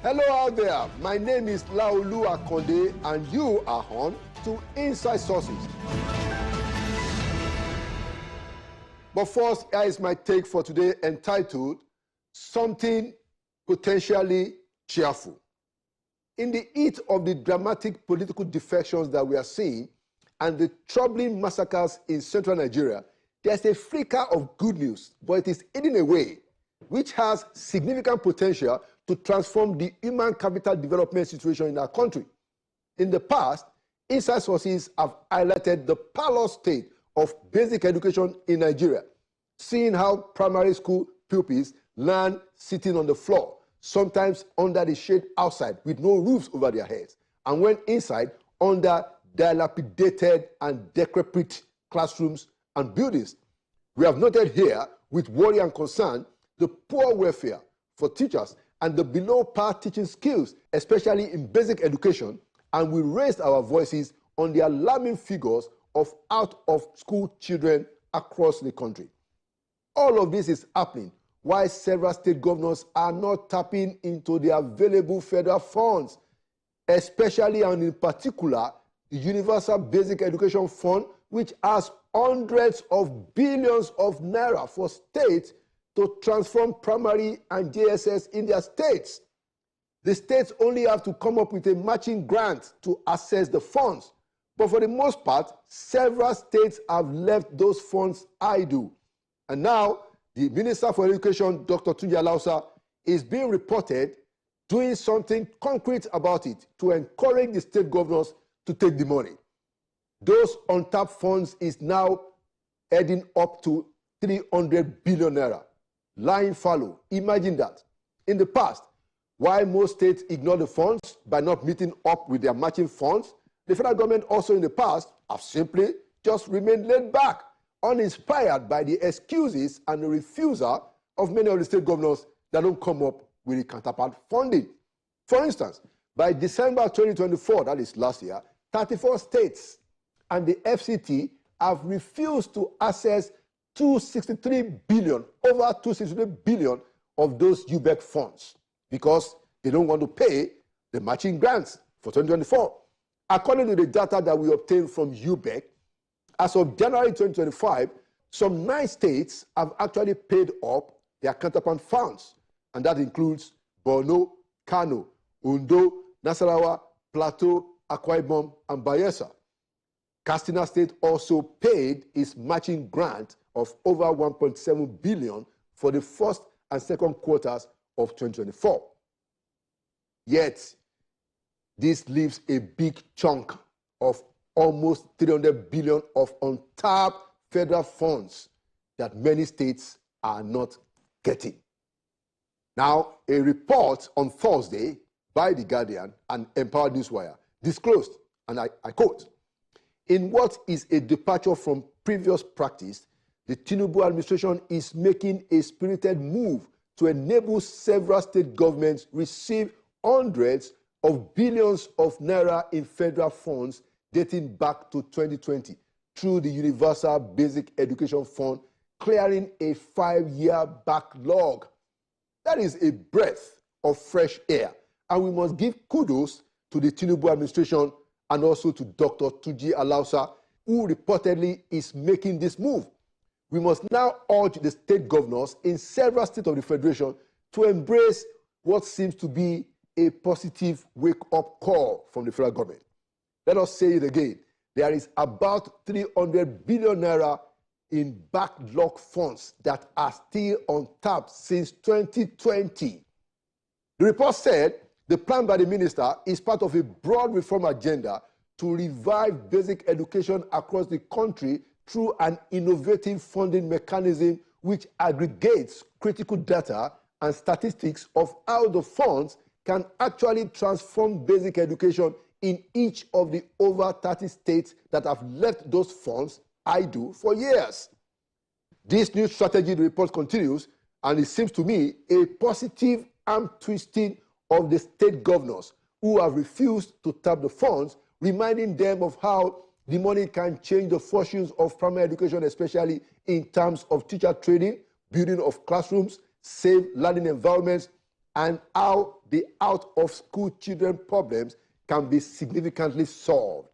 Hello out there, my name is Laolu Akande and you are on to Inside Sources. But first, here is my take for today entitled, Something Potentially Cheerful. In the heat of the dramatic political defections that we are seeing and the troubling massacres in central Nigeria, there's a flicker of good news, but it is hidden away, which has significant potential to transform the human capital development situation in our country. In the past, Inside Sources have highlighted the parlor state of basic education in Nigeria, seeing how primary school pupils learn sitting on the floor, sometimes under the shade outside with no roofs over their heads, and when inside, under dilapidated and decrepit classrooms and buildings. We have noted here, with worry and concern, the poor welfare for teachers and the below-par teaching skills, especially in basic education, and we raised our voices on the alarming figures of out-of-school children across the country. All of this is happening while several state governors are not tapping into the available federal funds, especially and in particular, the Universal Basic Education Fund, which has hundreds of billions of naira for states to transform primary and JSS in their states. The states only have to come up with a matching grant to access the funds. But for the most part, several states have left those funds idle. And now, the Minister for Education, Dr. Tunji Alausa, is being reported doing something concrete about it to encourage the state governors to take the money. Those untapped funds is now heading up to 300 billion naira. Lying fallow. Imagine that. In the past, while most states ignored the funds by not meeting up with their matching funds, the federal government also in the past have simply just remained laid back, uninspired by the excuses and the refusal of many of the state governors that don't come up with the counterpart funding. For instance, by December 2024, that is last year, 34 states and the FCT have refused to access 263 billion, over 263 billion of those UBEC funds because they don't want to pay the matching grants for 2024. According to the data that we obtained from UBEC, as of January 2025, some 9 states have actually paid up their counterpart funds, and that includes Borno, Kano, Ondo, Nasarawa, Plateau, Akwa Ibom, and Bayelsa. Katsina State also paid its matching grant of over 1.7 billion for the first and second quarters of 2024. Yet, this leaves a big chunk of almost 300 billion of untapped federal funds that many states are not getting. Now, a report on Thursday by The Guardian and Empowered Newswire disclosed, and I quote, "In what is a departure from previous practice, the Tinubu administration is making a spirited move to enable several state governments receive hundreds of billions of naira in federal funds dating back to 2020 through the Universal Basic Education Fund, clearing a 5-year backlog." That is a breath of fresh air, and we must give kudos to the Tinubu administration and also to Dr. Tunji Alausa, who reportedly is making this move. We must now urge the state governors in several states of the Federation to embrace what seems to be a positive wake-up call from the federal government. Let us say it again. There is about 300 billion naira in backlog funds that are still untapped since 2020. The report said the plan by the minister is part of a broad reform agenda to revive basic education across the country through an innovative funding mechanism which aggregates critical data and statistics of how the funds can actually transform basic education in each of the over 30 states that have left those funds idle for years. This new strategy, the report continues, and it seems to me a positive arm twisting of the state governors who have refused to tap the funds, reminding them of how the money can change the fortunes of primary education, especially in terms of teacher training, building of classrooms, safe learning environments, and how the out-of-school children problems can be significantly solved.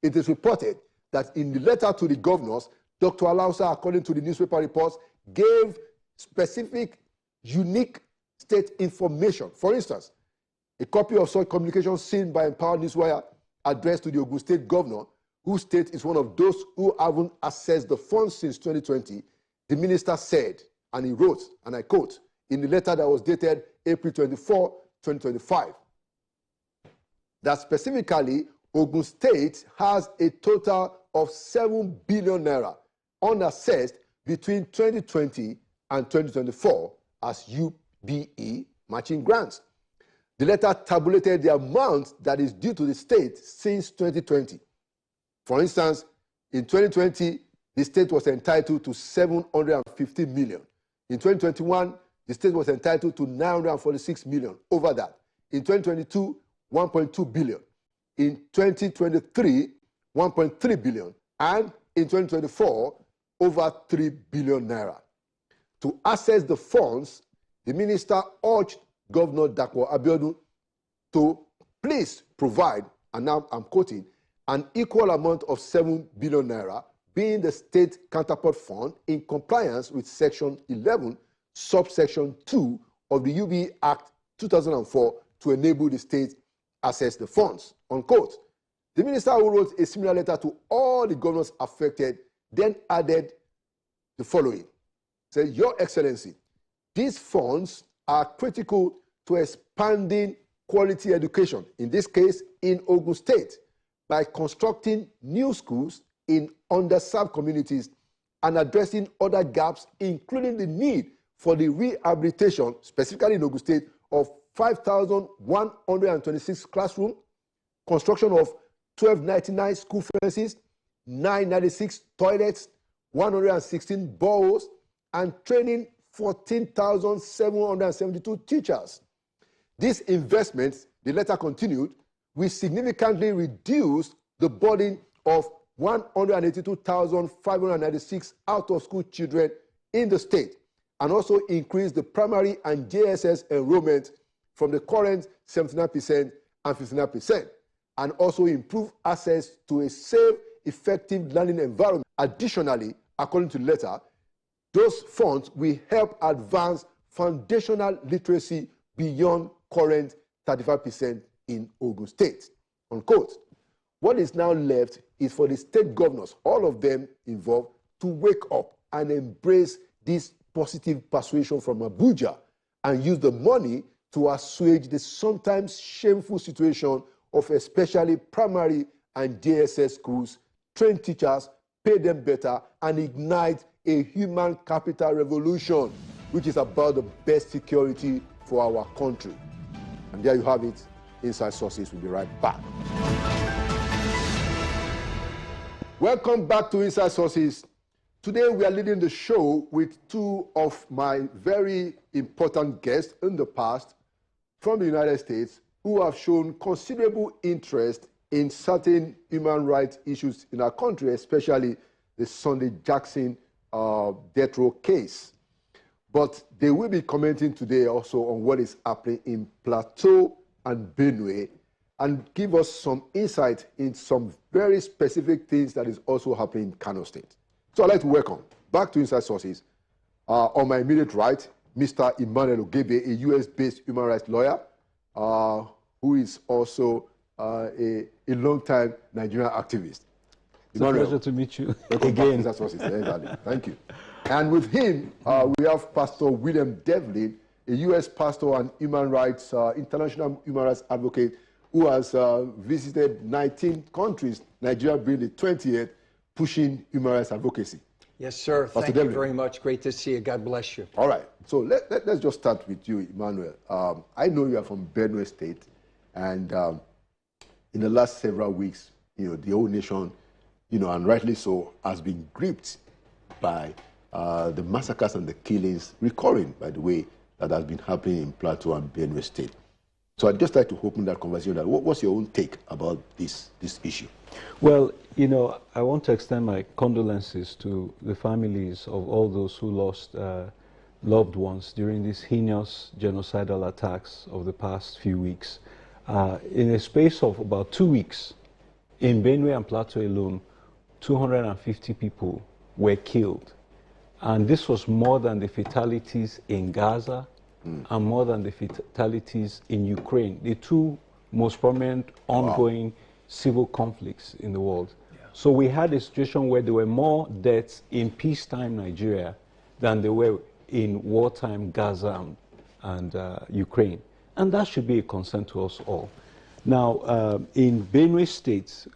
It is reported that in the letter to the governors, Dr. Alausa, according to the newspaper reports, gave specific, unique state information. For instance, a copy of such communication seen by Empowered Newswire addressed to the Ogun State governor, whose state is one of those who haven't accessed the funds since 2020, the minister said, and he wrote, and I quote, in the letter that was dated April 24, 2025, that specifically Ogun State has a total of 7 billion naira unassessed between 2020 and 2024 as UBE matching grants. The letter tabulated the amount that is due to the state since 2020. For instance, in 2020, the state was entitled to 750 million. In 2021, the state was entitled to 946 million, over that. In 2022, 1.2 billion. In 2023, 1.3 billion. And in 2024, over 3 billion naira. To access the funds, the minister urged Governor Dapo Abiodun to please provide, and now I'm quoting, an equal amount of 7 billion naira, being the state counterpart fund in compliance with Section 11, subsection 2 of the UBE Act 2004 to enable the state access the funds, unquote. The minister, who wrote a similar letter to all the governors affected, then added the following. Said, Your Excellency, these funds are critical to expanding quality education, in this case in Ogun State, by constructing new schools in underserved communities and addressing other gaps, including the need for the rehabilitation, specifically in Ogun State, of 5,126 classrooms, construction of 1,299 school fences, 996 toilets, 116 boreholes, and training 14,772 teachers. These investments, the letter continued, will significantly reduce the burden of 182,596 out-of-school children in the state, and also increase the primary and JSS enrollment from the current 79% and 59%, and also improve access to a safe, effective learning environment. Additionally, according to the letter, those funds will help advance foundational literacy beyond current 35% in Ogun State, unquote. What is now left is for the state governors, all of them involved, to wake up and embrace this positive persuasion from Abuja and use the money to assuage the sometimes shameful situation of especially primary and JSS schools, train teachers, pay them better, and ignite a human capital revolution, which is about the best security for our country. And there you have it. Inside Sources will be right back. Welcome back to Inside Sources. Today we are leading the show with two of my very important guests in the past from the United States who have shown considerable interest in certain human rights issues in our country, especially the Sunday Jackson death row case. But they will be commenting today also on what is happening in Plateau and Benue, and give us some insight in some very specific things that is also happening in Kano State. So I'd like to welcome back to Inside Sources, on my immediate right, Mr. Emmanuel Ogebe, a US-based human rights lawyer, who is also a long-time Nigerian activist. It's a pleasure to meet you again. Inside Sources. Thank you. And with him, we have Pastor William Devlin, a U.S. pastor and human rights, international human rights advocate who has visited 19 countries, Nigeria being the 20th, pushing human rights advocacy. Yes, sir. Pastor Thank Devlin. you very much. Great to see you. God bless you. All right. So let's just start with you, Emmanuel. I know you are from Benue State, and in the last several weeks, the whole nation, and rightly so, has been gripped by the massacres and the killings, recurring, by the way, that has been happening in Plateau and Benue State. So I'd just like to open that conversation. What's your own take about this issue? Well, I want to extend my condolences to the families of all those who lost loved ones during these heinous genocidal attacks of the past few weeks. In a space of about 2 weeks, in Benue and Plateau alone, 250 people were killed. And this was more than the fatalities in Gaza and more than the fatalities in Ukraine, the two most prominent ongoing civil conflicts in the world. Yeah. So we had a situation where there were more deaths in peacetime Nigeria than there were in wartime Gaza and Ukraine. And that should be a concern to us all. Now, in Benue State,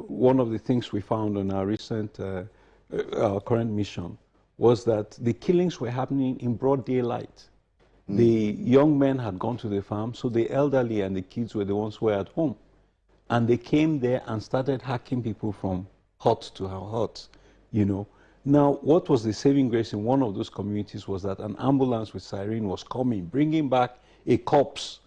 one of the things we found on our recent, our current mission was that the killings were happening in broad daylight. The young men had gone to the farm, so the elderly and the kids were the ones who were at home. And they came there and started hacking people from hut to hut, you know. Now, what was the saving grace in one of those communities was that an ambulance with siren was coming, bringing back a corpse.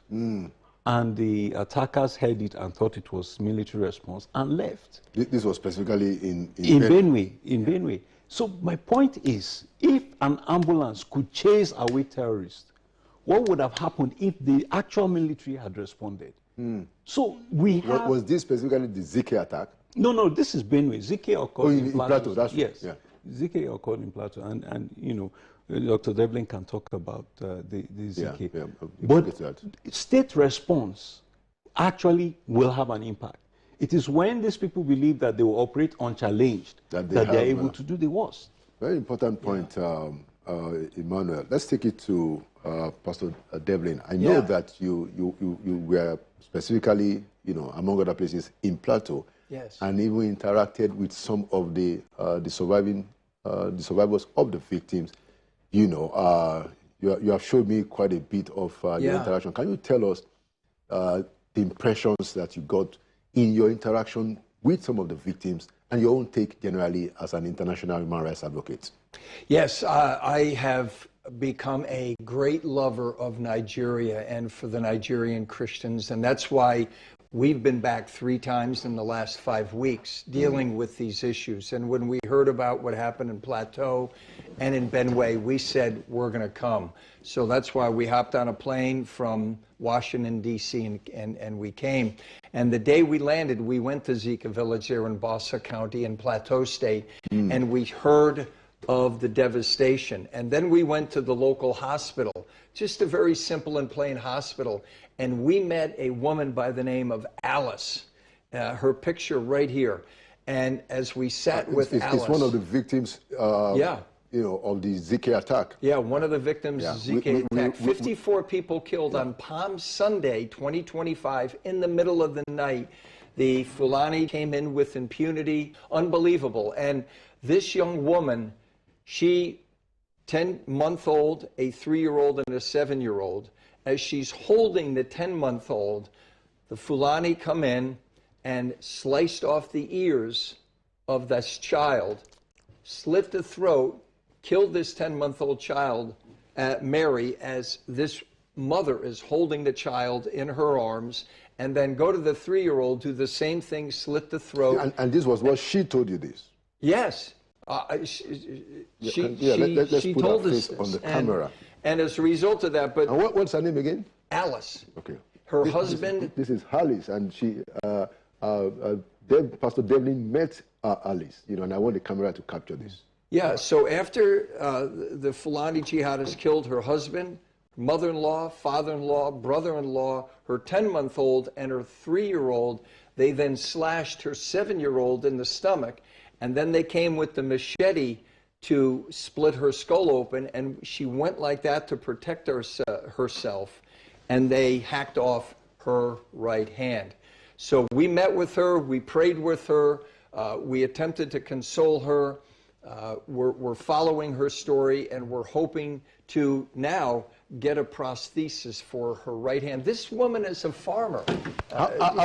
And the attackers heard it and thought it was military response and left. This was specifically in Benue. In Benue. So my point is, if an ambulance could chase away terrorists, what would have happened if the actual military had responded? So we have... Was this specifically the Zike attack? No, this is Benue. Zike occurred in Plateau. That's yes. Yeah. Zike occurred in Plateau. And you know, Dr. Devlin can talk about the Zike. Yeah, but state response actually will have an impact. It is when these people believe that they will operate unchallenged that they're able to do the worst. Very important point, Emmanuel. Let's take it to Pastor Devlin. I know that you were specifically, you know, among other places, in Plateau. Yes. And even interacted with some of the survivors of the victims. You know, you have showed me quite a bit of your interaction. Can you tell us the impressions that you got in your interaction with some of the victims and your own take generally as an international human rights advocate? Yes, I have become a great lover of Nigeria and for the Nigerian Christians, and that's why we've been back 3 times in the last 5 weeks dealing with these issues. And when we heard about what happened in Plateau and in Benue, we said, we're going to come. So that's why we hopped on a plane from Washington, D.C., and we came. And the day we landed, we went to Zika Village there in Bossa County in Plateau State, and we heard of the devastation. And then we went to the local hospital, just a very simple and plain hospital, and we met a woman by the name of Alice, her picture right here. And as we sat with Alice... It's one of the victims you know, of the Zike attack. Yeah, one of the victims of Zike attack. 54 people killed on Palm Sunday, 2025, in the middle of the night. The Fulani came in with impunity, unbelievable. And this young woman, she, 10-month-old, a 3-year-old, and a 7-year-old, as she's holding the 10-month-old, the Fulani come in and sliced off the ears of this child, slit the throat, killed this 10-month-old child, Mary, as this mother is holding the child in her arms, and then go to the 3-year-old, do the same thing, slit the throat. And this was what she told you this? Yes. She told us this on the camera. And as a result of that, but... And what's her name again? Alice. Okay. Her husband... This is Alice, and she... Pastor Devlin met Alice, you know, and I want the camera to capture this. Yeah, so after the Fulani jihadists killed her husband, mother-in-law, father-in-law, brother-in-law, her 10-month-old, and her 3-year-old, they then slashed her 7-year-old in the stomach, and then they came with the machete to split her skull open, and she went like that to protect herself, and they hacked off her right hand. So we met with her, we prayed with her, we attempted to console her. We're following her story, and we're hoping to now get a prosthesis for her right hand. This woman is a farmer.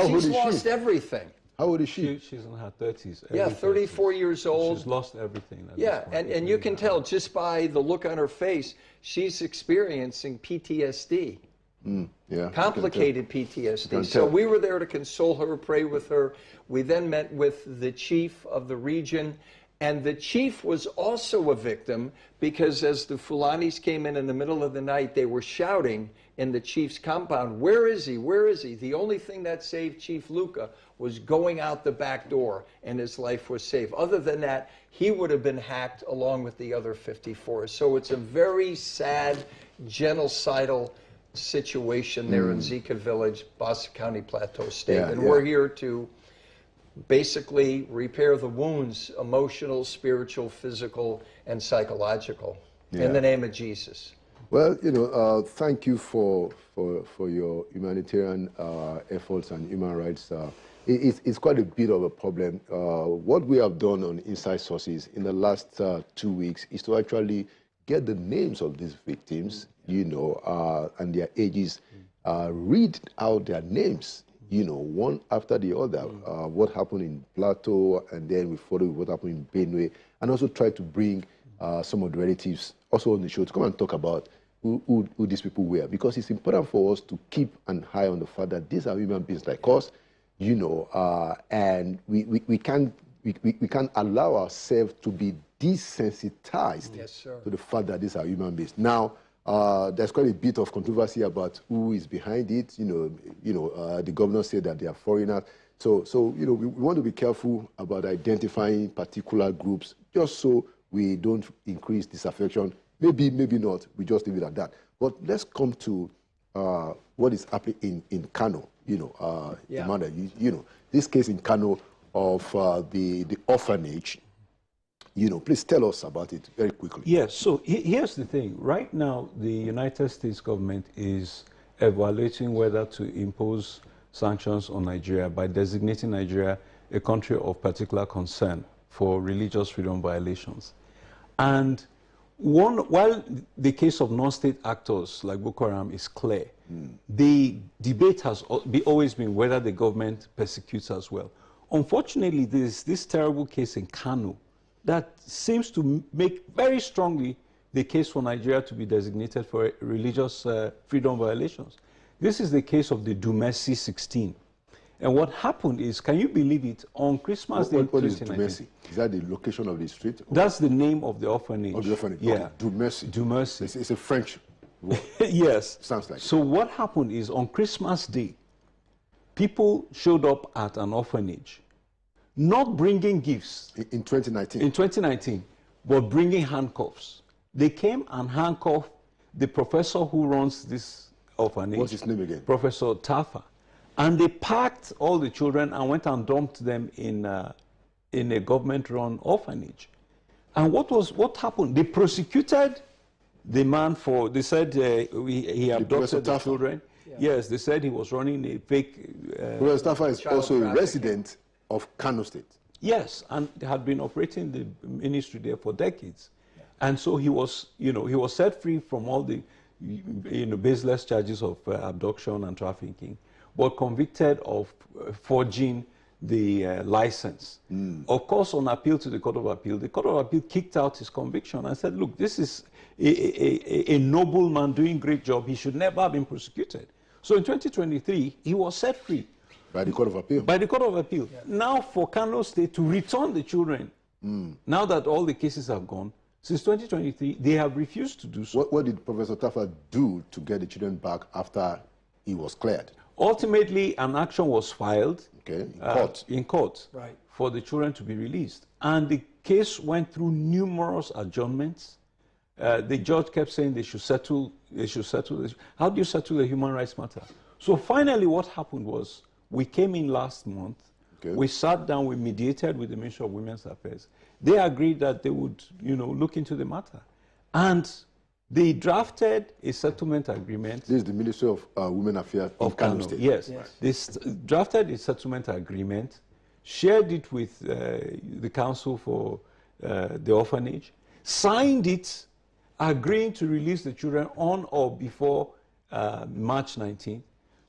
She's lost everything. How old is she? She's in her 30s. Yeah, 34 years old. She's lost everything. Yeah, and you can tell just by the look on her face, she's experiencing PTSD. Complicated PTSD. So we were there to console her, pray with her. We then met with the chief of the region, And the chief was also a victim because as the Fulanis came in the middle of the night, they were shouting in the chief's compound, "Where is he? Where is he?" The only thing that saved Chief Luca was going out the back door, and his life was saved. Other than that, he would have been hacked along with the other 54. So it's a very sad, genocidal situation there in Zika Village, Boston County Plateau State. And we're here to basically repair the wounds, emotional, spiritual, physical, and psychological, in the name of Jesus. Well, thank you for your humanitarian efforts and human rights. It's quite a bit of a problem. What we have done on Inside Sources in the last 2 weeks is to actually get the names of these victims, and their ages, read out their names, one after the other, what happened in Plateau, and then we follow what happened in Benue, and also try to bring some of the relatives also on the show to come and talk about who these people were, because it's important for us to keep an eye on the fact that these are human beings like us, and we can't allow ourselves to be desensitized to the fact that these are human beings. Now, there's quite a bit of controversy about who is behind it. The governor said that they are foreigners. So we want to be careful about identifying particular groups, just so we don't increase disaffection. Maybe not. We just leave it at that. But let's come to what is happening in Kano. Amanda, this case in Kano of the orphanage. Please tell us about it very quickly. Yes, so here's the thing. Right now, the United States government is evaluating whether to impose sanctions on Nigeria by designating Nigeria a country of particular concern for religious freedom violations. And while the case of non-state actors like Boko Haram is clear, the debate has always been whether the government persecutes as well. Unfortunately, there's this terrible case in Kano that seems to make very strongly the case for Nigeria to be designated for religious freedom violations. This is the case of the Dumesi 16. And what happened is, can you believe it, on Christmas Day... What is Dumesi? Is that the location of the street? That's the name of the orphanage. Of the orphanage, yeah. Okay. Dumesi. Dumesi. It's a French word. Yes. Sounds like So what happened is, on Christmas Day, people showed up at an orphanage, not bringing gifts. In 2019? In 2019, but bringing handcuffs. They came and handcuffed the professor who runs this orphanage. What's his name again? Professor Tafa. And they packed all the children and went and dumped them in a government-run orphanage. And what happened? They prosecuted the man for, they said he abducted the children. Yeah. Yes, they said he was running a fake... Professor Tafa is also a resident of Kano State. Yes, and had been operating the ministry there for decades. Yeah. And so he was, he was set free from all the, baseless charges of abduction and trafficking, but convicted of forging the license. Of course, on appeal to the Court of Appeal, the Court of Appeal kicked out his conviction and said, look, this is a noble man doing a great job. He should never have been prosecuted. So in 2023, he was set free. By the Court of Appeal? By the Court of Appeal. Yeah. Now for Kano State to return the children, now that all the cases have gone, since 2023, they have refused to do so. What did Professor Tafa do to get the children back after he was cleared? Ultimately, an action was filed in court, right, for the children to be released. And the case went through numerous adjournments. The judge kept saying they should settle. How do you settle a human rights matter? So finally what happened was, we came in last month, we sat down, we mediated with the Ministry of Women's Affairs. They agreed that they would, look into the matter. And they drafted a settlement agreement. This is the Ministry of Women Affairs of Kano State. Yes. They drafted a settlement agreement, shared it with the Council for the Orphanage, signed it, agreeing to release the children on or before March 19th,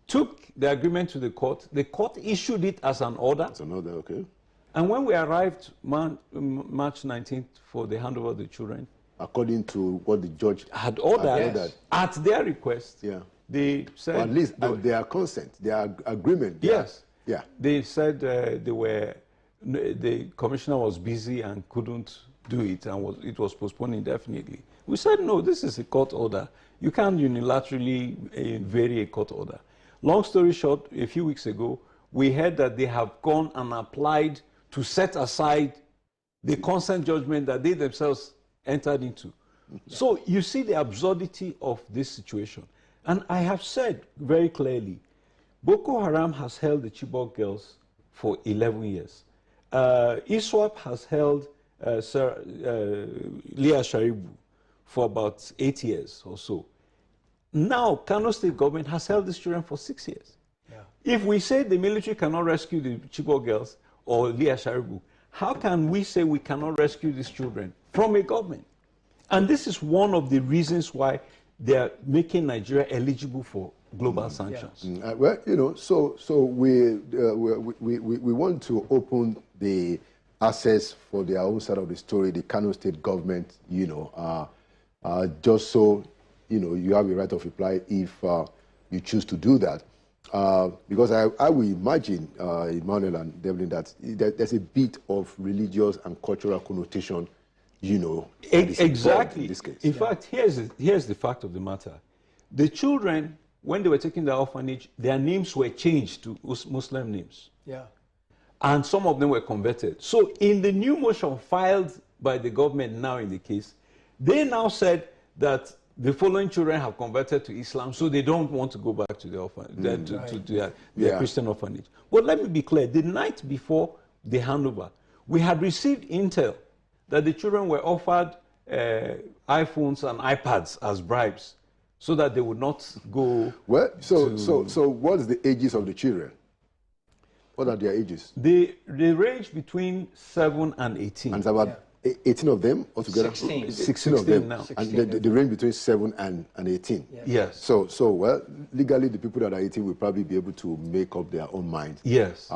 took the agreement to the court. The court issued it as an order. As an order, okay. And when we arrived March 19th for the handover of the children, according to what the judge had ordered, at their request, they said... Or at least at their consent, their agreement. Yes. Yeah. They said they were the commissioner was busy and couldn't do it, and it was postponed indefinitely. We said, no, this is a court order. You can't unilaterally vary a court order. Long story short, a few weeks ago, we heard that they have gone and applied to set aside the consent judgment that they themselves entered into. So you see the absurdity of this situation. And I have said very clearly, Boko Haram has held the Chibok girls for 11 years. ISWAP has held Leah Sharibu for about 8 years or so. Now, Kano State government has held these children for 6 years. Yeah. If we say the military cannot rescue the Chibok girls or Leah Sharibu, how can we say we cannot rescue these children from a government? And this is one of the reasons why they are making Nigeria eligible for global sanctions. Yeah. Well, you know, so we want to open the access for their own side of the story, the Kano State government, you know, just so, you know, you have a right of reply if you choose to do that. Because I will imagine, Emmanuel and Devlin, that there's a bit of religious and cultural connotation, you know. Exactly. In this case. In fact, here's the fact of the matter. The children, when they were taking the orphanage, their names were changed to Muslim names. Yeah. And some of them were converted. So in the new motion filed by the government now in the case, they now said that the following children have converted to Islam, so they don't want to go back to the orphanage, to their Christian orphanage. But let me be clear, the night before the handover, we had received intel that the children were offered iPhones and iPads as bribes so that they would not go. Well, so what is the ages of the children? What are their ages? They range between 7 and 18. And it's about 18 of them altogether? 16 of them. Now. 16 and they range between 7 and 18. Yes. So well, legally the people that are 18 will probably be able to make up their own mind. Yes.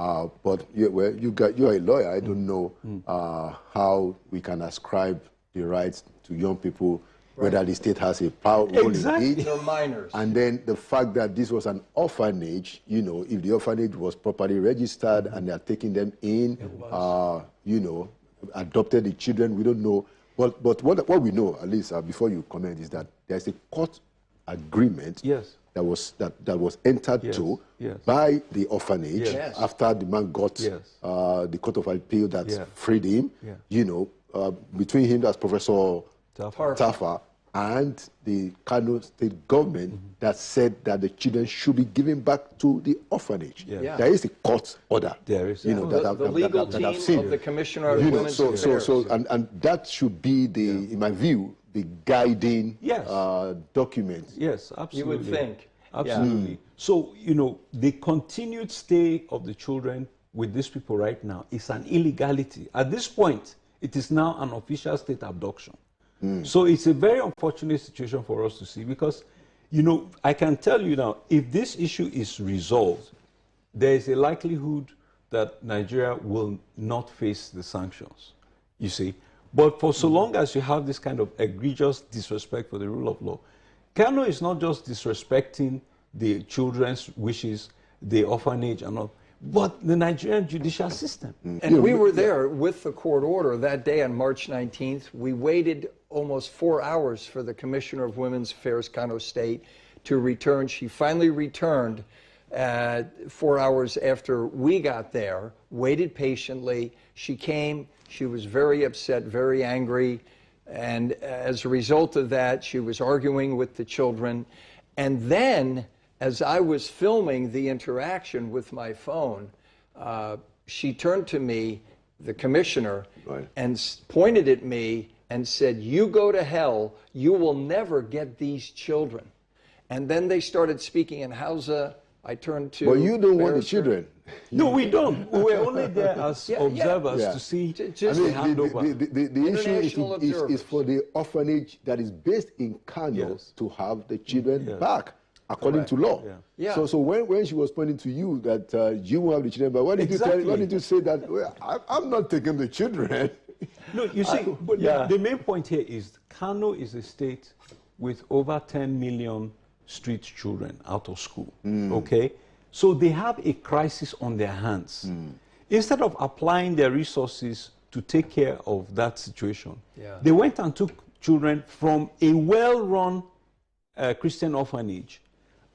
But you're a lawyer. I don't know how we can ascribe the rights to young people, whether the state has a power role in it. They're minors. And then the fact that this was an orphanage, you know, if the orphanage was properly registered and they are taking them in, you know, adopted the children, we don't know. But what we know, at least before you comment, is that there's a court agreement that was entered to by the orphanage after the man got the Court of Appeal that freed him, you know, between him, that's Professor Tafa, and the Kano State government that said that the children should be given back to the orphanage. There is a court order. There is. You know, the legal team of the Commissioner of Women's Affairs. And that should be in my view, the guiding document. Yes, absolutely. You would think. Absolutely. So, you know, the continued stay of the children with these people right now is an illegality. At this point, it is now an official state abduction. So it's a very unfortunate situation for us to see because, you know, I can tell you now, if this issue is resolved, there is a likelihood that Nigeria will not face the sanctions, you see. But for so long as you have this kind of egregious disrespect for the rule of law, Kano is not just disrespecting the children's wishes, the orphanage and all, but the Nigerian judicial system. And we were there with the court order that day on March 19th. We waited almost 4 hours for the Commissioner of Women's Affairs, Kano State, to return. She finally returned 4 hours after we got there, waited patiently. She came. She was very upset, very angry. And as a result of that, she was arguing with the children. And then, as I was filming the interaction with my phone, she turned to me, the commissioner, and pointed at me and said, "You go to hell, you will never get these children." And then they started speaking in Hausa. I turned to... But you don't want the children. No, we don't. We were only there as observers to see the issue is for the orphanage that is based in Kano to have the children back, according to law. So when she was pointing to you that you won't have the children, but why did you say that? Well, I'm not taking the children. No, you see, the main point here is Kano is a state with over 10 million street children out of school, okay? So they have a crisis on their hands. instead of applying their resources to take care of that situation, they went and took children from a well-run Christian orphanage.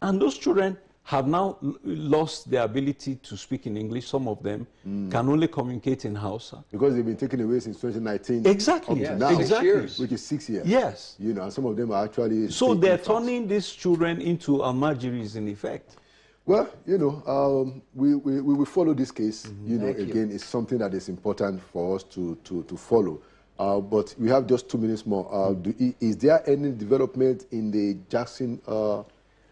And those children have now lost their ability to speak in English. Some of them can only communicate in Hausa. Because they've been taken away since 2019. Exactly. Up to now, Exactly. which is 6 years. Yes. You know, and some of them are actually... So they're turning these children into Almajiris in effect. Well, you know, we will follow this case. You know, again, it's something that is important for us to follow. But we have just 2 minutes more. Is there any development in the Jackson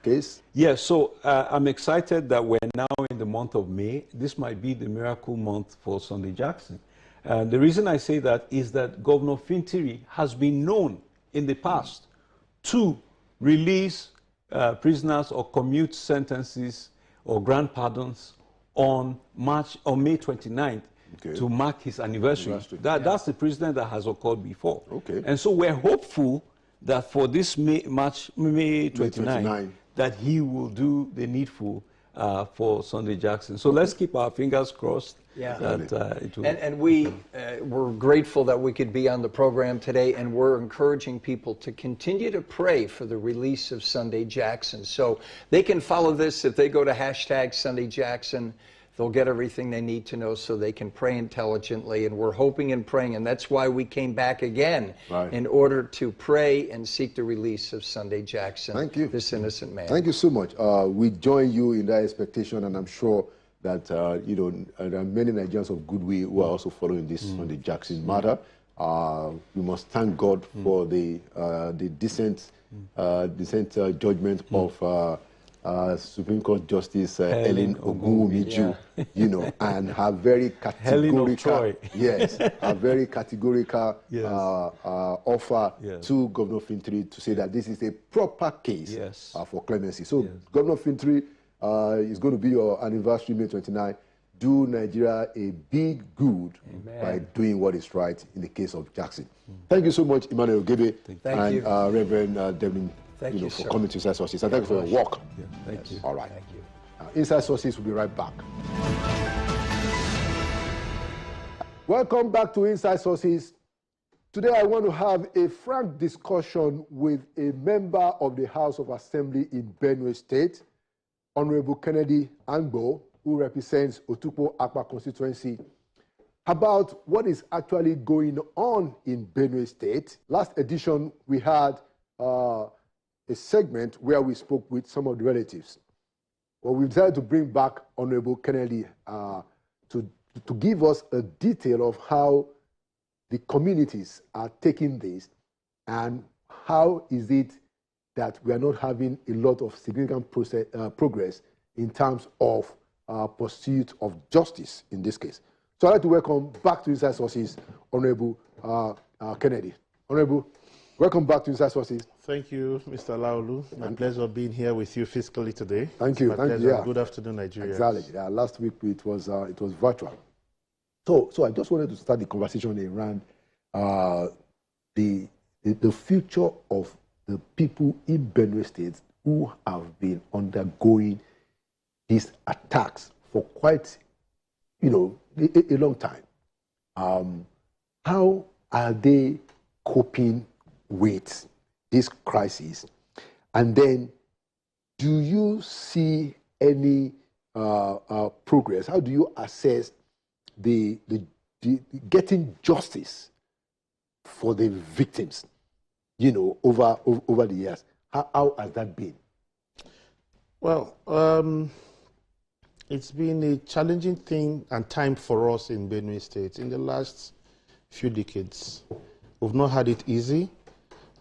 case? Yes, so I'm excited that we're now in the month of May. This might be the miracle month for Sunday Jackson. The reason I say that is that Governor Fintiri has been known in the past to release prisoners or commute sentences or grant pardons on May 29th to mark his anniversary. That's the precedent that has occurred before. And so we're hopeful that for this May 29th, that he will do the needful for Sunday Jackson. So let's keep our fingers crossed. That, it will. And we're grateful that we could be on the program today, and we're encouraging people to continue to pray for the release of Sunday Jackson. So they can follow this if they go to #SundayJackson. They'll get everything they need to know so they can pray intelligently. And we're hoping and praying, and that's why we came back again in order to pray and seek the release of Sunday Jackson, this innocent man. Thank you so much. We join you in that expectation, and I'm sure that you know, there are many Nigerians of goodwill who are also following this Sunday Jackson matter. We must thank God for the decent judgment of Supreme Court Justice Ellen Ogunwumiju, you know, and her very categorical, her very categorical offer to Governor Fintiri to say that this is a proper case for clemency. So, Governor Fintiri, is going to be your anniversary, May 29. Do Nigeria a big good by doing what is right in the case of Jackson. Thank you so much, Emmanuel Ogebe and Reverend Devlin. Thank you, for coming to Inside Sources. And thank you for your work. Thank you. All right. Thank you. Inside Sources will be right back. Welcome back to Inside Sources. Today I want to have a frank discussion with a member of the House of Assembly in Benue State, Honorable Kennedy Angbo, who represents Otukpo Akpa constituency, about what is actually going on in Benue State. Last edition, we had a segment where we spoke with some of the relatives. Well, we decided to bring back Honorable Kennedy to give us a detail of how the communities are taking this and how is it that we are not having a lot of significant progress in terms of pursuit of justice in this case. So I'd like to welcome back to Inside Sources, Honorable Kennedy. Honorable, welcome back to Inside Sources. Thank you, Mr. Laolu. My pleasure being here with you physically today. Thank you. Thank you. Good afternoon, Nigeria. Exactly. Last week it was virtual. So I just wanted to start the conversation around the future of the people in Benue State who have been undergoing these attacks for quite, you know, a long time. How are they coping with this crisis? And then, do you see any progress? How do you assess the getting justice for the victims, you know, over the years? How has that been? Well, it's been a challenging thing and time for us in Benue State in the last few decades. We've not had it easy.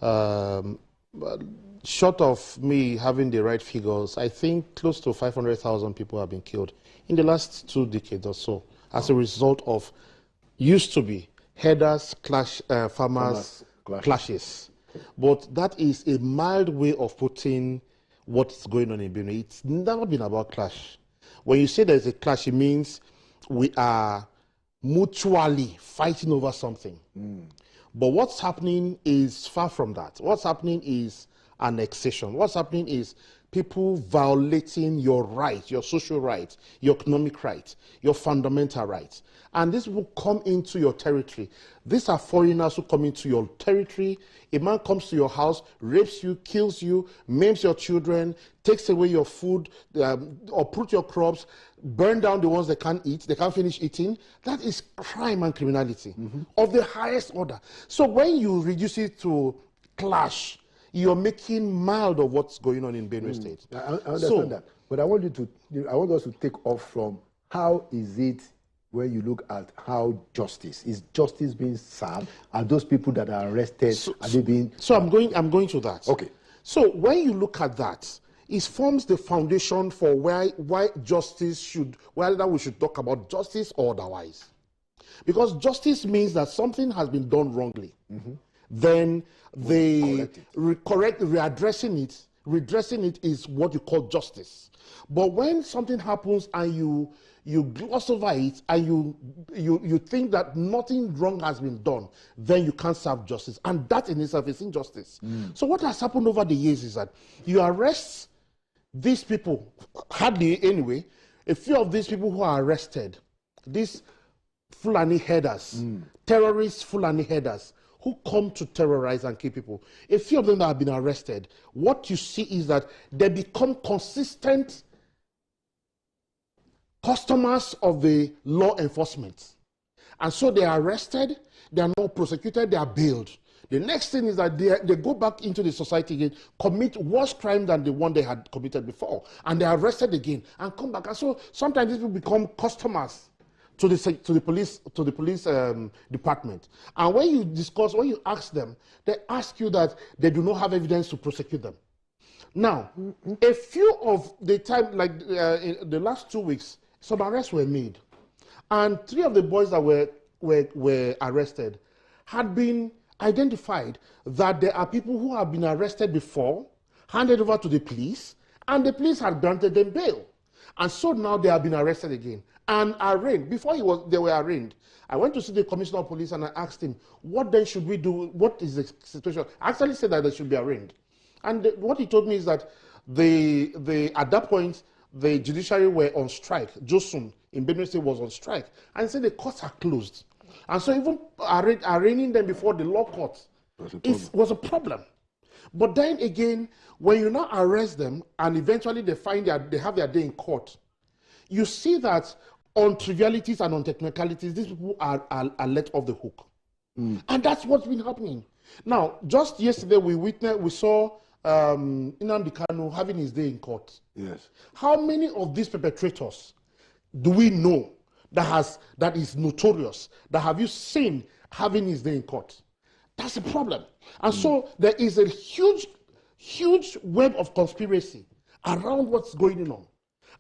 But short of me having the right figures, I think close to 500,000 people have been killed in the last 2 decades or so as a result of used to be herders, farmers clashes. But that is a mild way of putting what's going on in Benue. It's never been about clash. When you say there's a clash, it means we are mutually fighting over something. But what's happening is far from that. What's happening is annexation. What's happening is people violating your rights, your social rights, your economic rights, your fundamental rights. And these people come into your territory. These are foreigners who come into your territory. A man comes to your house, rapes you, kills you, maims your children, takes away your food, uproot your crops, burn down the ones they can't eat, they can't finish eating. That is crime and criminality of the highest order. So when you reduce it to clash, you're making mild of what's going on in Benue State. I understand that. But I want us to take off from how is it when you look at how is justice being served? Are those people that are arrested, are they being... So I'm going to that. Okay. So when you look at that, it forms the foundation for why justice should, whether we should talk about justice or otherwise. Because justice means that something has been done wrongly. Then redressing it is what you call justice. But when something happens and you gloss over it and you think that nothing wrong has been done, then you can't serve justice. And that in itself is injustice. So what has happened over the years is that you arrest these people, hardly anyway, a few of these people who are arrested, these Fulani headers, terrorist Fulani headers, who come to terrorize and kill people. A few of them that have been arrested, what you see is that they become consistent customers of the law enforcement. And so they are arrested, they are not prosecuted, they are bailed. The next thing is that they go back into the society again, commit worse crime than the one they had committed before, and they are arrested again and come back. And so sometimes these people become customers to the police department. And when you ask them, they ask you that they do not have evidence to prosecute them. Now, a few of the time, like in the last 2 weeks, some arrests were made. And 3 of the boys that were arrested had been identified that there are people who have been arrested before, handed over to the police, and the police had granted them bail. And so now they have been arrested again and arraigned. Before they were arraigned, I went to see the commissioner of police and I asked him, what then should we do? What is the situation? I actually said that they should be arraigned. And what he told me is that at that point, the judiciary were on strike. Josun in Benue State was on strike. And he said the courts are closed. And so even arraigning them before the law court was a problem. But then again, when you now arrest them and eventually they find that they have their day in court, you see that on trivialities and on technicalities, these people are let off the hook. And that's what's been happening. Now, just yesterday we saw Nnamdi Kanu having his day in court. Yes. How many of these perpetrators do we know that is notorious, that have you seen having his day in court? That's a problem. And so there is a huge web of conspiracy around what's going on.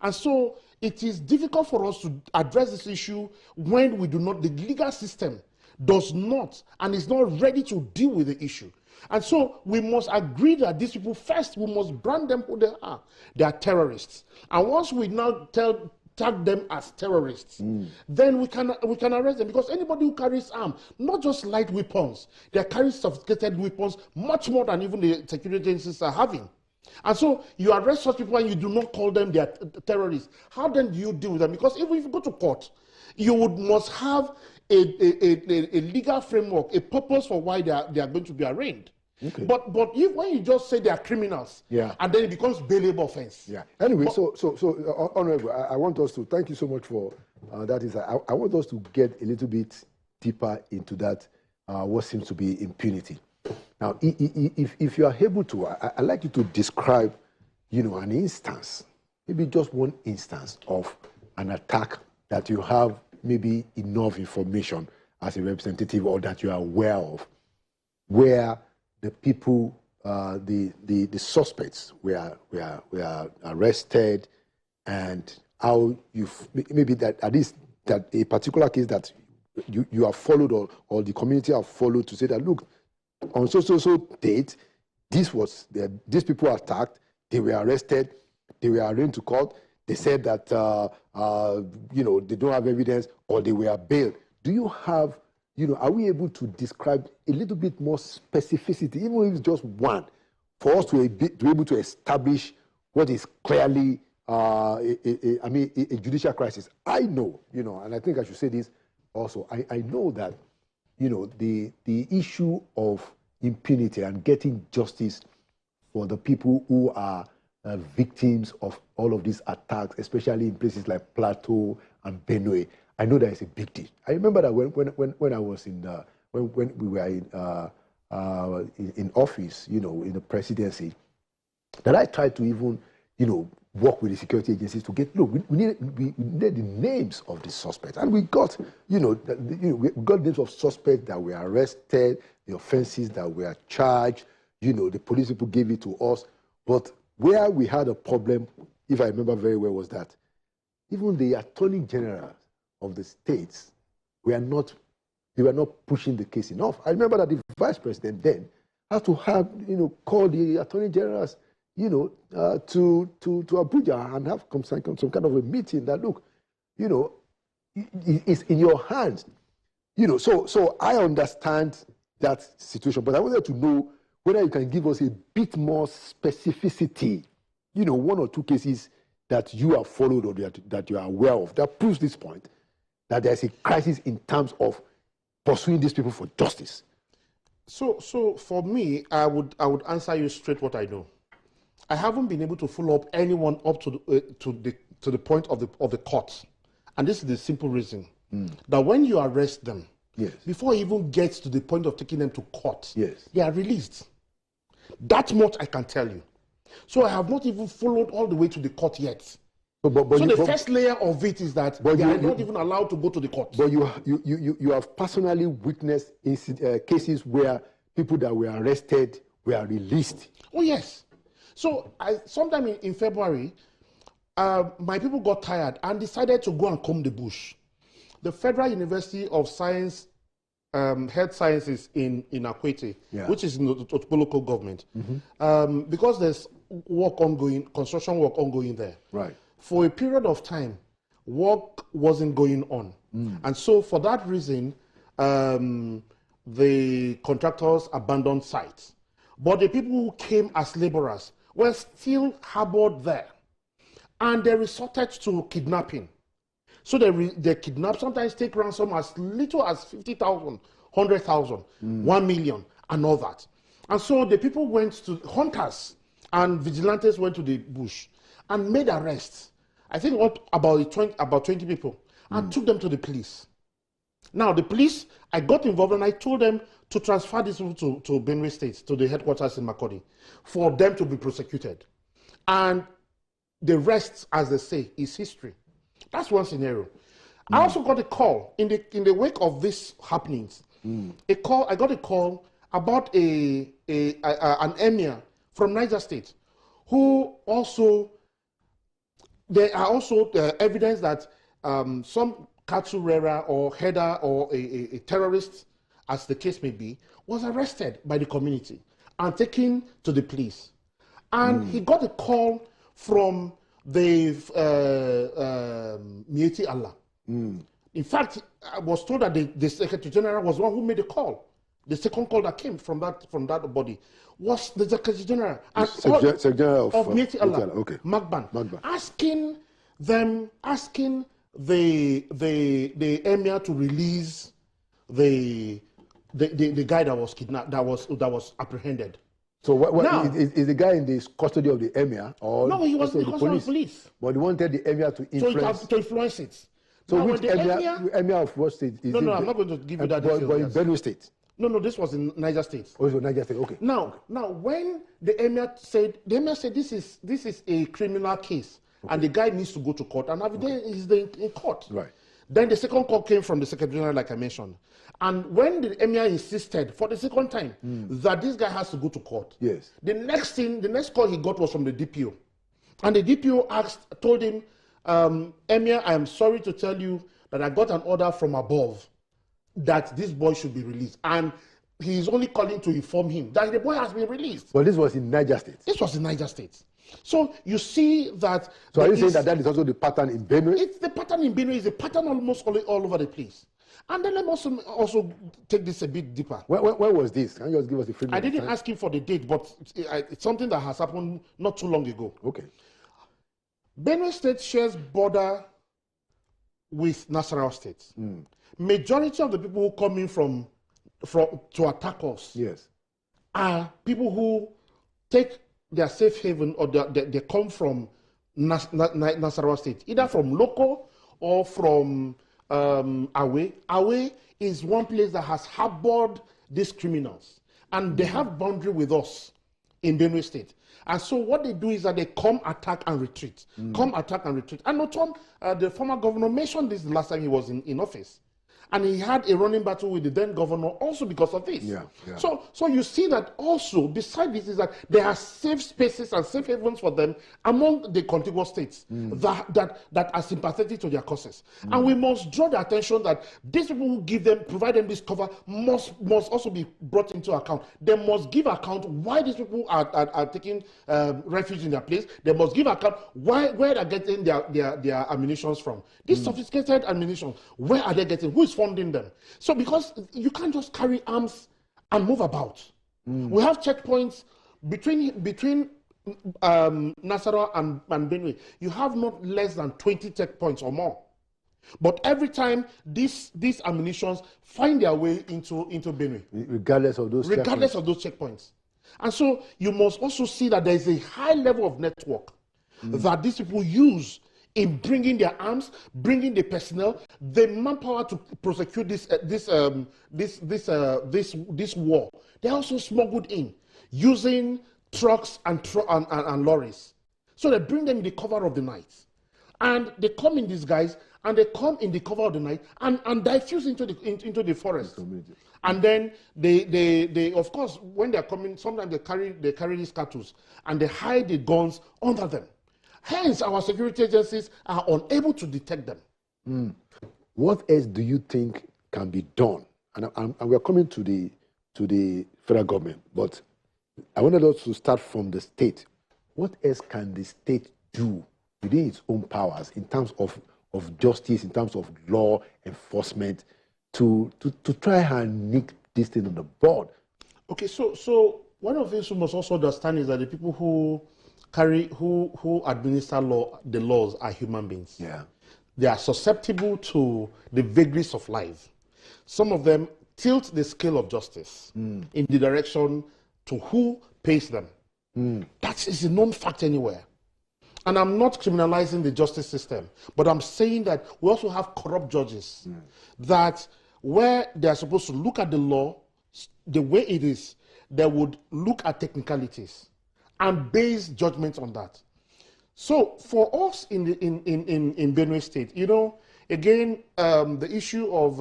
And so it is difficult for us to address this issue when the legal system does not and is not ready to deal with the issue. And so we must agree that these people, first, we must brand them who they are. They are terrorists. And once we now tag them as terrorists, then we can arrest them, because anybody who carries arms, not just light weapons, they carry sophisticated weapons, much more than even the security agencies are having. And so you arrest such people and you do not call them terrorists. How then do you deal with them? Because even if you go to court, you must have a legal framework, a purpose for why they are going to be arraigned. Okay. But when you just say they are criminals, and then it becomes bailable offense. Yeah. Anyway, so Honorable, I want us to thank you so much for that. I want us to get a little bit deeper into that. What seems to be impunity. Now, if you are able to, I'd like you to describe, an instance, maybe just one instance of an attack that you have maybe enough information as a representative or that you are aware of, where the people, the suspects were arrested, and how maybe that at least that a particular case that you have followed or the community have followed to say that, look, on so date, these people were attacked, they were arrested, they were arraigned to court. They said that they don't have evidence or they were bailed. Do you have, are we able to describe a little bit more specificity, even if it's just one, for us to be able to establish what is clearly, a judicial crisis. I know, and I think I should say this also. I know that, the issue of impunity and getting justice for the people who are victims of all of these attacks, especially in places like Plateau and Benue, I know that it's a big deal. I remember that when I was when we were in office, in the presidency, that I tried to even, work with the security agencies to get, we needed the names of the suspects, and we got, we got names of suspects that were arrested, the offenses that were charged. The police people gave it to us, but where we had a problem, if I remember very well, was that even the attorney generals of the states were not pushing the case enough. I remember that the vice president then had to have, call the attorney generals, to Abuja and have some kind of a meeting that, look, it's in your hands. So I understand that situation, but I wanted to know whether you can give us a bit more specificity, one or two cases that you have followed or that you are aware of that proves this point, that there's a crisis in terms of pursuing these people for justice. So for me, I would answer you straight what I know. I haven't been able to follow up anyone up to the point of the court, and this is the simple reason that when you arrest them, yes, before it even gets to the point of taking them to court, yes, they are released. That much I can tell you. So I have not even followed all the way to the court yet. So the first layer of it is that they are not even allowed to go to the court. But you have personally witnessed cases where people that were arrested were released. Oh yes. So sometime in February, my people got tired and decided to go and comb the bush. The Federal University of Science, Health Sciences in Akwete, which is in the local government, because there's construction work ongoing there. Right. For a period of time, work wasn't going on. And so for that reason, the contractors abandoned sites. But the people who came as laborers were still harbored there. And they resorted to kidnapping. So they kidnap, sometimes take ransom as little as 50,000, 100,000, 1 million, and all that. And so the people went to, hunters and vigilantes went to the bush and made arrests. I think about 20 people, and took them to the police. Now the police, I got involved and I told them to transfer this to Benue State, to the headquarters in Makurdi, for them to be prosecuted. And the rest, as they say, is history. That's one scenario. I also got a call in the wake of these happenings. I got a call about an emir from Niger State, who also, there are also evidence that some cattle rearer or header or a terrorist, as the case may be, was arrested by the community and taken to the police. And he got a call from the Mieti Allah. In fact, I was told that the Secretary General was the one who made the call. The second call that came from that body was the Secretary General and Secretary General of Mieti Allah, okay. Magban, asking the emir to release the guy that was kidnapped, that was apprehended. So what is the guy in the custody of the emir, or no? He was in the custody of the police. But he wanted the emir to influence. To influence it. So now, which emir of what state? Is no, I'm not going to give you that. But in Benue State. No, this was in Niger State. Oh, so Niger State. Okay. Now, when the emir said this is a criminal case, and the guy needs to go to court, and every day he's in court. Right. Then the second call came from the Secretary General, like I mentioned. And when the emir insisted for the second time that this guy has to go to court, yes, the next call he got was from the DPO. And the DPO told him, Emir, I am sorry to tell you that I got an order from above that this boy should be released. And he is only calling to inform him that the boy has been released. Well, this was in Niger State. This was in Niger State. So you see that. So are you saying that is also the pattern in Benue? It's the pattern in Benue. Is a pattern almost all over the place. And then let me also take this a bit deeper. Where was this? Can you just give us the frame? I didn't ask him for the date, but it's something that has happened not too long ago. Okay. Benue State shares border with Nasarawa State. Majority of the people who come in from to attack us, yes, are people who take their safe haven, or they come from Nasarawa State, either from local or from Awe. Awe is one place that has harbored these criminals, and they have boundary with us in Benue State. And so what they do is that they come, attack, and retreat. Come, attack, and retreat. And Otom, the former governor, mentioned this the last time he was in office. And he had a running battle with the then governor also because of this. Yeah. So you see that also, beside this, is that there are safe spaces and safe havens for them among the contiguous states that are sympathetic to their causes. And we must draw the attention that these people who provide them this cover must also be brought into account. They must give account why these people are taking refuge in their place. They must give account where they're getting their ammunition from. These sophisticated ammunition, where are they getting? Who is funding them? So because you can't just carry arms and move about. We have checkpoints between Nasarawa and Benue. You have not less than 20 checkpoints or more. But every time these ammunitions find their way into Benue, regardless of those checkpoints. And so you must also see that there is a high level of network that these people use in bringing their arms, bringing the personnel, the manpower to prosecute this war. They also smuggled in using trucks and lorries. So they bring them in the cover of the night, and they come in disguise, and they come in the cover of the night and diffuse into the forest. And then they of course, when they're coming, sometimes they carry these cattle and they hide the guns under them. Hence, our security agencies are unable to detect them. What else do you think can be done? And we're coming to the federal government, but I wanted us to start from the state. What else can the state do within its own powers in terms of justice, in terms of law enforcement, to try and nick this thing on the board? Okay, so one of the things we must also understand is that the people who administer the laws are human beings. Yeah. They are susceptible to the vagaries of life. Some of them tilt the scale of justice in the direction to who pays them. That is a known fact anywhere. And I'm not criminalizing the justice system, but I'm saying that we also have corrupt judges that where they are supposed to look at the law the way it is, they would look at technicalities and base judgments on that. So for us in Benue State, again, the issue of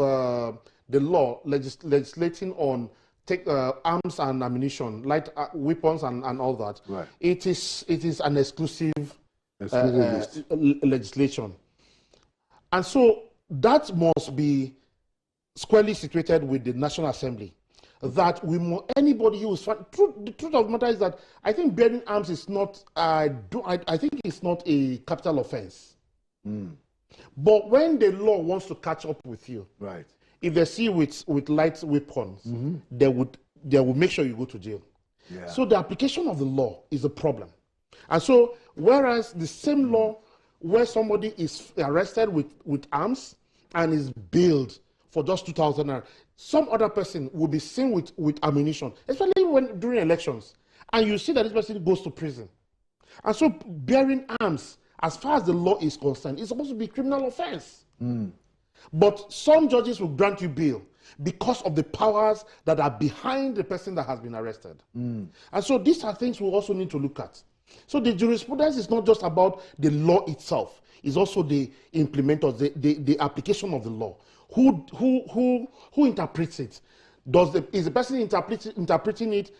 the law legislating on arms and ammunition, light weapons and all that, right. It is an exclusive legislation. And so that must be squarely situated with the National Assembly. That anybody who is the truth of the matter is that I think bearing arms is not. I think it's not a capital offense. But when the law wants to catch up with you, right? If they see with light weapons, they will make sure you go to jail. Yeah. So the application of the law is a problem. And so whereas the same law where somebody is arrested with arms and is bailed for just 2,000 naira, some other person will be seen with ammunition, especially during elections, and you see that this person goes to prison. And so bearing arms, as far as the law is concerned, is supposed to be a criminal offense. But some judges will grant you bail because of the powers that are behind the person that has been arrested. And so these are things we also need to look at. So the jurisprudence is not just about the law itself, it's also the implementers, the application of the law. Who interprets it? Is the person interpreting it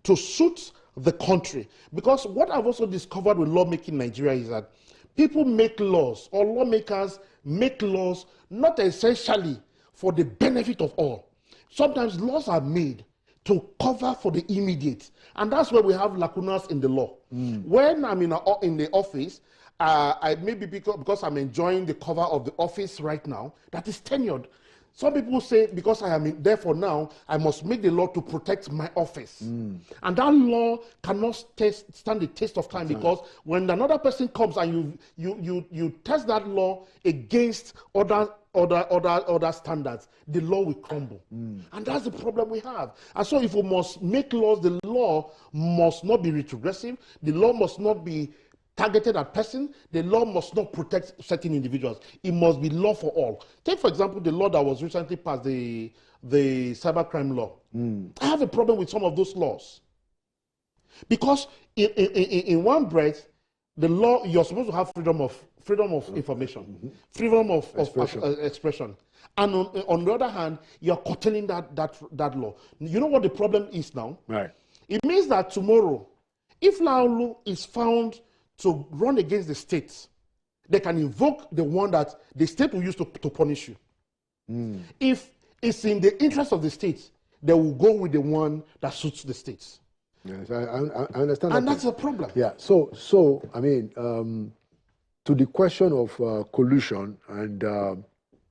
to suit the country? Because what I've also discovered with lawmaking in Nigeria is that people make laws, or lawmakers make laws not essentially for the benefit of all. Sometimes laws are made to cover for the immediate, and that's where we have lacunas in the law. When I'm in the office, I maybe because I'm enjoying the cover of the office right now that is tenured. Some people say, because I am there for now, I must make the law to protect my office. And that law cannot stand the test of time, because when another person comes and you test that law against other standards, the law will crumble. And that's the problem we have. And so if we must make laws, the law must not be retrogressive, the law must not be targeted at person, the law must not protect certain individuals. It must be law for all. Take, for example, the law that was recently passed, the cybercrime law. I have a problem with some of those laws. Because in one breath, the law, you're supposed to have freedom of information, freedom of expression. And on the other hand, you're curtailing that law. You know what the problem is now? Right. It means that tomorrow, if Laolu is found to run against the state, they can invoke the one that the state will use to punish you. If it's in the interest of the state, they will go with the one that suits the state. Yes, I understand. And that's a problem. Yeah. So I mean, to the question of collusion and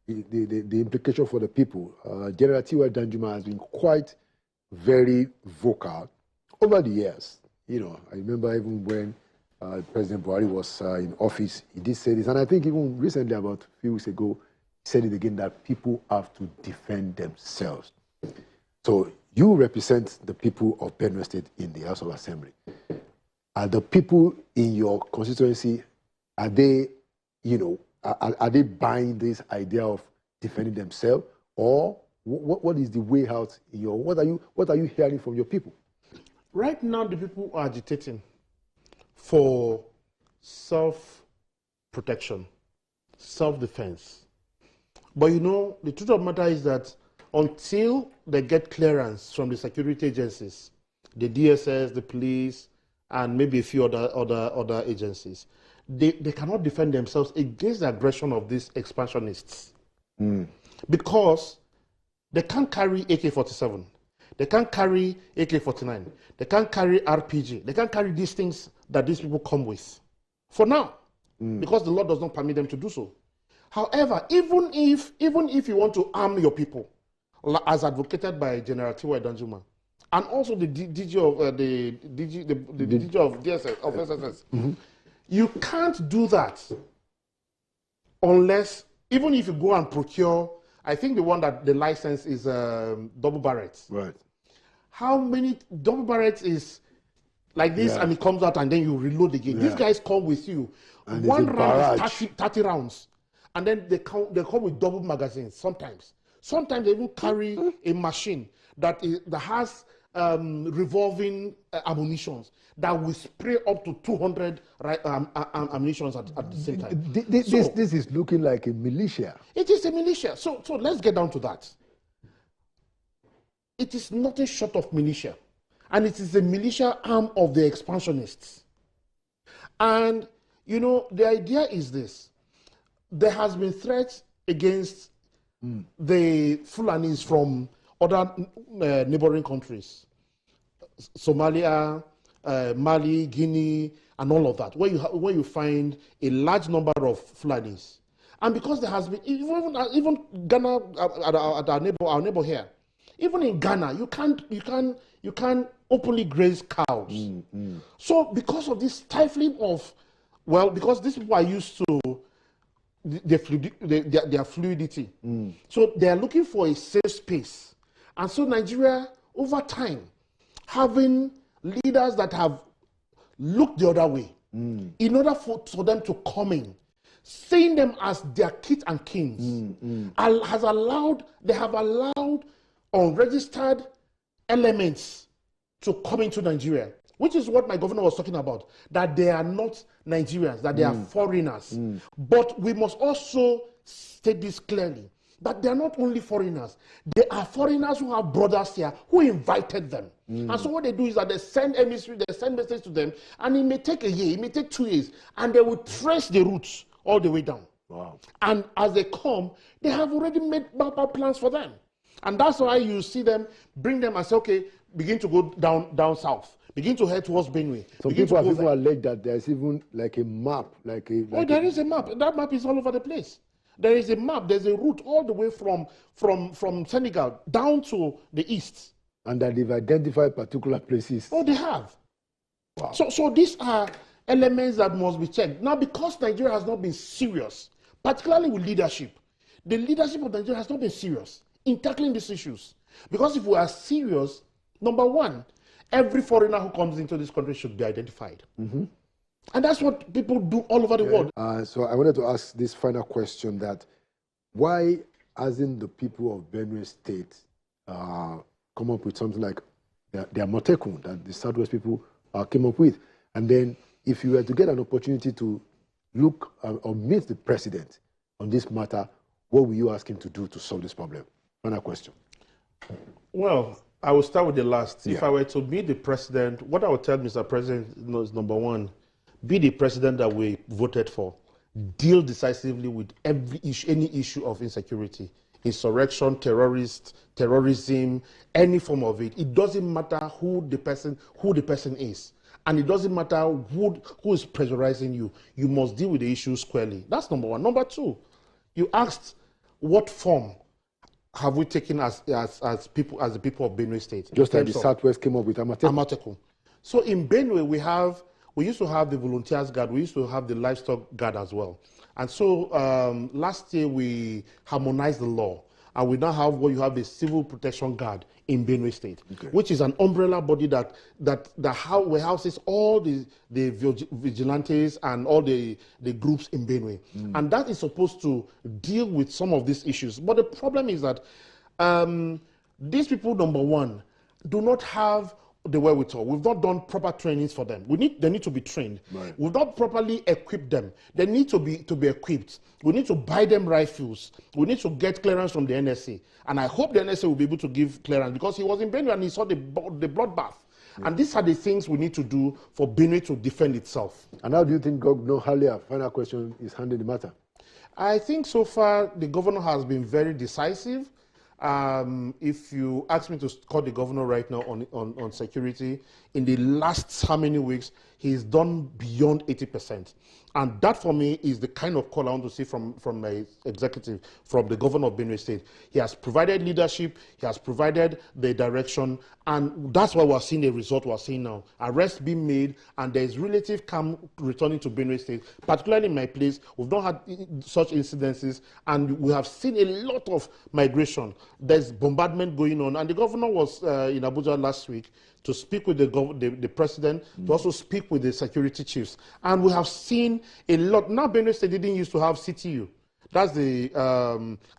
the implication for the people, General T.Y. Danjuma has been quite very vocal over the years. You know, I remember even when President Buhari was in office, he did say this, and I think even recently, about a few weeks ago, he said it again, that people have to defend themselves. So you represent the people of Benue State in the House of Assembly. Are the people in your constituency, are they, you know, are they buying this idea of defending themselves, or what is the way out in your, what are you hearing from your people? Right now, the people are agitating for self-protection, self-defense. But you know, the truth of the matter is that until they get clearance from the security agencies, the DSS, the police, and maybe a few other agencies, they cannot defend themselves against the aggression of these expansionists. Because they can't carry AK-47. They can't carry AK-49. They can't carry RPG. They can't carry these things that these people come with. For now. Because the law does not permit them to do so. However, even if you want to arm your people, as advocated by General T.Y. Danjuma, and also the DG of the DG of DSS, of SSS, you can't do that unless, even if you go and procure, I think the one that the license is double barrett. Right. How many double barrett is like this, and it comes out and then you reload again? These guys come with you. And one round is 30 rounds. And then they come with double magazines sometimes. Sometimes they even carry a machine that has revolving ammunitions that will spray up to 200 ammunitions at the same time. This is looking like a militia. It is a militia. So let's get down to that. It is nothing short of militia. And it is a militia arm of the expansionists. And, you know, the idea is this. There has been threats against the Fulanis from other neighboring countries. Somalia, Mali, Guinea, and all of that, where you find a large number of Fulanis. And because there has been, even Ghana, our neighbor here, even in Ghana, you can't openly graze cows. So because of this stifling of, well, because these people are used to their fluidity. So they are looking for a safe space. And so Nigeria, over time, having leaders that have looked the other way, in order for them to come in, seeing them as their kith and kings, they have allowed unregistered elements to come into Nigeria, which is what my governor was talking about, that they are not Nigerians, that they are foreigners. But we must also state this clearly, that they are not only foreigners, they are foreigners who have brothers here who invited them. And so what they do is that they send emissaries, they send messages to them, and it may take a year, it may take 2 years, and they will trace the routes all the way down. Wow. And as they come, they have already made plans for them. And that's why you see them, bring them and say, okay, begin to go down south. Begin to head towards Benue. Some people allege that there's even like a map. There is a map. That map is all over the place. There is a map, there's a route all the way from Senegal down to the east. And that they've identified particular places. Oh, they have. Wow. So these are elements that must be checked. Now, because Nigeria has not been serious, particularly with leadership, the leadership of Nigeria has not been serious in tackling these issues. Because if we are serious, number one, every foreigner who comes into this country should be identified. Mm-hmm. And that's what people do all over the world. So I wanted to ask this final question, that why hasn't the people of Benue State come up with something like the Amotekun that the Southwest people came up with? And then if you were to get an opportunity to look or meet the president on this matter, what will you ask him to do to solve this problem? Final question. Well, I will start with the last. Yeah. If I were to meet the president, what I would tell Mr. President is, number one, be the president that we voted for. Deal decisively with every issue, any issue of insecurity, insurrection, terrorism, any form of it. It doesn't matter who the person is, and it doesn't matter who is pressurizing you. You must deal with the issue squarely. That's number one. Number two, you asked what form have we taken as the people of Benue State? Just like the Southwest came up with Amotekun. So in Benue, we used to have the volunteers guard, we used to have the livestock guard as well. And so last year we harmonized the law, and we now have what you have the civil protection guard in Benue State, which is an umbrella body that houses all the vigilantes and all the groups in Benue. And that is supposed to deal with some of these issues. But the problem is that these people, number one, do not have the wherewithal. We've not done proper trainings for them. They need to be trained. Right. We've not properly equipped them. They need to be equipped. We need to buy them rifles. We need to get clearance from the NSA. And I hope the NSA will be able to give clearance, because he was in Benue and he saw the bloodbath. Yeah. And these are the things we need to do for Benue to defend itself. And how do you think Governor Halia, final question, is handling the matter? I think so far the governor has been very decisive. If you ask me to call the governor right now on security, in the last how many weeks, he's done beyond 80%. And that for me is the kind of call I want to see from my executive, from the governor of Benue State. He has provided leadership, he has provided the direction, and that's why we're seeing the result we're seeing now. Arrests being made, and there's relative calm returning to Benue State, particularly in my place. We've not had such incidences, and we have seen a lot of migration. There's bombardment going on, and the governor was in Abuja last week to speak with the president, to also speak with the security chiefs. And we have seen a lot. Now Benue State didn't used to have CTU. That's the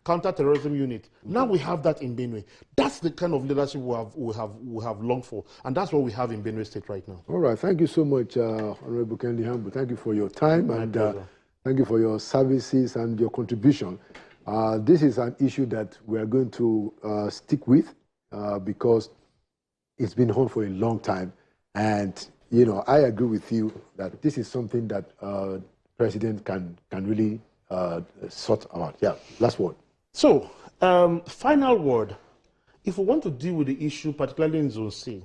counter-terrorism unit. Now we have that in Benue. That's the kind of leadership we have longed for. And that's what we have in Benue State right now. All right. Thank you so much, Honorable Kennedy Hambo. Thank you for your time. And thank you for your services and your contribution. This is an issue that we are going to stick with because it's been on for a long time. And, you know, I agree with you that this is something that President can really sort out. Yeah, last word. So, final word. If we want to deal with the issue, particularly in Zone C,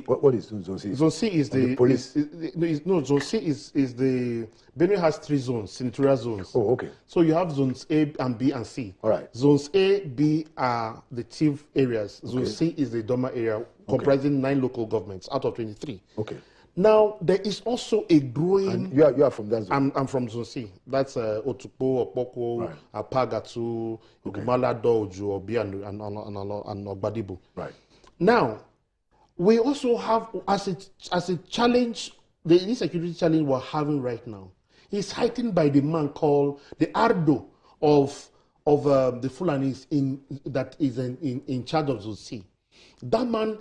what is Zone C? Zone C is the police. Zone C is the Benue has 3 zones, senatorial zones. Oh, okay. So you have zones A and B and C. All right. Zones A, B are the chief areas. Zone C is the Doma area, comprising 9 local governments out of 23. Okay. Now there is also a growing. And you are from that zone. I'm from Zone C. That's Otukpo, Opoko, Apagatu, Malado, Oju, Obi, and Ogbadibu. Right. Now, we also have, as a challenge, the insecurity challenge we're having right now is heightened by the man called the Ardo of the Fulanis that is in charge of Zone C. That man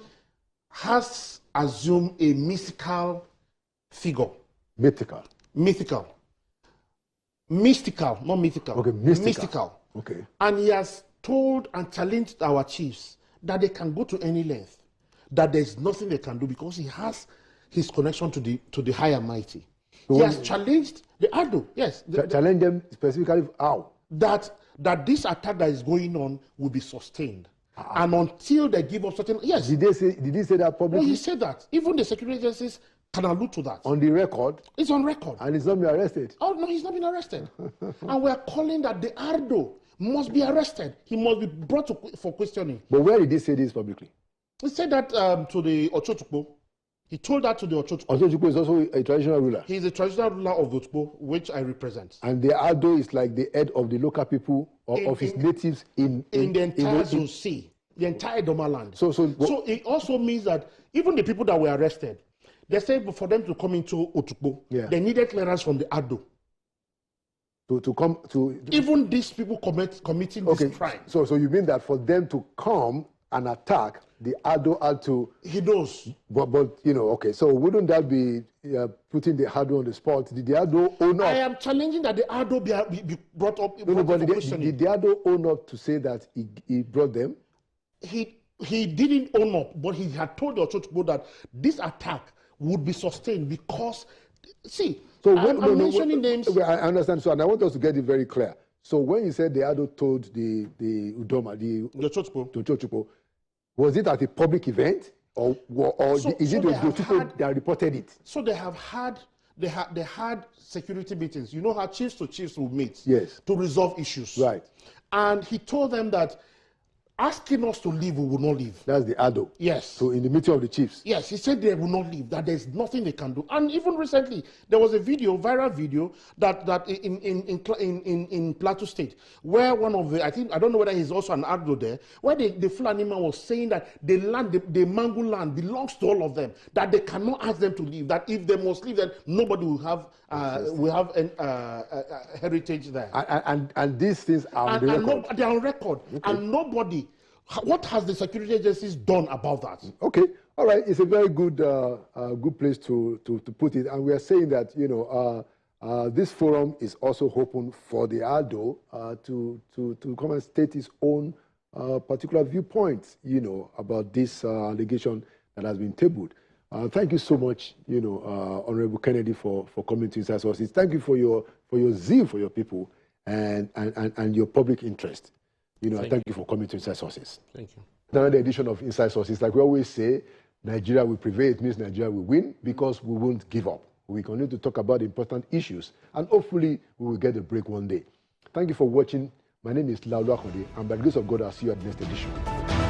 has assumed a mystical figure. Mystical, not mythical. Okay, mystical. Okay. And he has told and challenged our chiefs that they can go to any length, that there's nothing they can do because he has his connection to the higher mighty. He has challenged the Ado, yes. Challenge them specifically how? That this attack that is going on will be sustained. And until they give up certain, yes. Did he say that publicly? Well, he said that. Even the security agencies can allude to that. On the record. It's on record. And he's not been arrested. Oh, no, he's not been arrested. And we're calling that the Ardo must be arrested. He must be brought for questioning. But where did he say this publicly? He said that to the Ochotukpo. He told that to the Ochotukpo. Ochotukpo is also a traditional ruler. He is the traditional ruler of the Otukpo, which I represent. And the Ardo is like the head of the local people of his natives in the entire Zone C, the entire Doma land. So it also means that even the people that were arrested, they said for them to come into Otukpo, they needed clearance from the Ardo. To come to even these people committing this crime. So you mean that for them to come and attack, the Ardo had to... He knows. But you know, okay, so wouldn't that be putting the Ardo on the spot? Did the Ardo own up? I am challenging that the Ardo be brought up. Did the Ardo own up to say that he brought them? He didn't own up, but he had told the Ochotukpo that this attack would be sustained because, see, so I'm mentioning names. I understand, so and I want us to get it very clear. So when you said the Ardo told the Udoma, the Ochotukpo, was it at a public event, or is it the Ochotukpo that reported it? So they had security meetings. You know how chiefs to chiefs will meet to resolve issues. Right. And he told them that asking us to leave, we will not leave. That's the Ardo. Yes. So in the meeting of the chiefs. Yes, he said they will not leave, that there's nothing they can do. And even recently, there was a viral video that in Plateau State, where one of the, I don't know whether he's also an Ardo there, where the Fulani man was saying that the land, the Mangu land belongs to all of them, that they cannot ask them to leave, that if they must leave, then nobody will have heritage there. And these things are on the record. They are on record. Okay. And nobody. What has the security agencies done about that? Okay, all right. It's a very good place to put it, and we are saying that this forum is also open for the Ardo to come and state his own particular viewpoints, about this allegation that has been tabled. Thank you so much, Honorable Kennedy, for coming to Inside Sources. Thank you for your zeal for your people and your public interest. Thank you for coming to Inside Sources. Thank you. Another edition of Inside Sources, like we always say, Nigeria will prevail. It means Nigeria will win because we won't give up. We continue to talk about important issues, and hopefully we will get a break one day. Thank you for watching. My name is Laolu, and by the grace of God, I'll see you at the next edition.